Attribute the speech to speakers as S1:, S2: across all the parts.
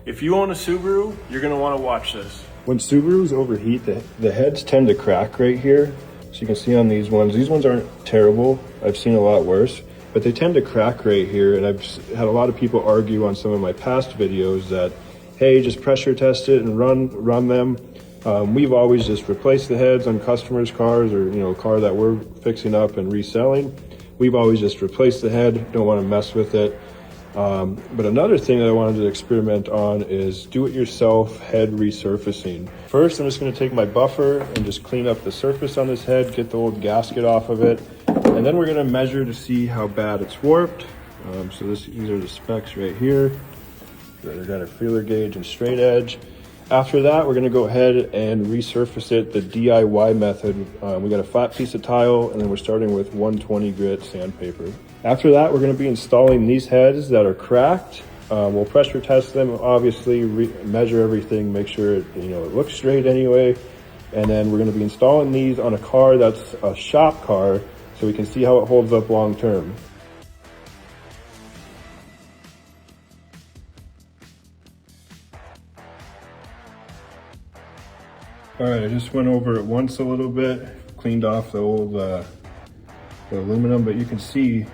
S1: If you own a Subaru, you're gonna wanna watch this.
S2: When Subarus overheat, the heads tend to crack right here. So you can see on these ones aren't terrible. I've seen a lot worse, but they tend to crack right here. And I've had a lot of people argue on some of my past videos that, hey, just pressure test it and run them. We've always just replaced the heads on customers' cars, or a car that we're fixing up and reselling. We've always just replaced the head, don't want to mess with it. But another thing that I wanted to experiment on is do-it-yourself head resurfacing. First, I'm just going to take my buffer and just clean up the surface on this head, get the old gasket off of it, and then we're going to measure to see how bad it's warped. So these are the specs right here. We've got our feeler gauge and straight edge. After that, we're going to go ahead and resurface it the DIY method. We got a flat piece of tile, and then we're starting with 120 grit sandpaper. After that, we're going to be installing these heads that are cracked. We'll pressure test them, obviously, measure everything, make sure it looks straight anyway. And then we're going to be installing these on a car that's a shop car, so we can see how it holds up long term. All right, I just went over it once a little bit, cleaned off the old the aluminum, but you can see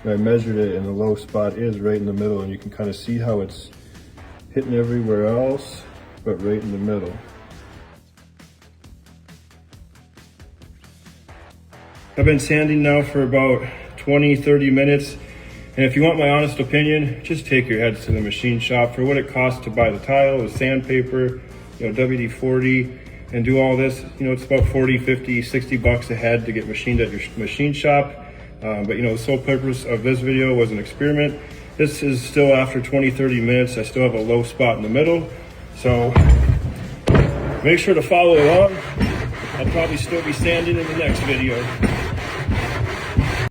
S2: when I measured it, and the low spot is right in the middle, and you can kind of see how it's hitting everywhere else, but right in the middle. I've been sanding now for about 20-30 minutes, and if you want my honest opinion, just take your heads to the machine shop for what it costs to buy the tile, the sandpaper, WD-40, and do all this. It's about 40, 50, 60 bucks a head to get machined at your machine shop. But the sole purpose of this video was an experiment. This is still after 20-30 minutes. I still have a low spot in the middle. So make sure to follow along. I'll probably still be sanding in the next video.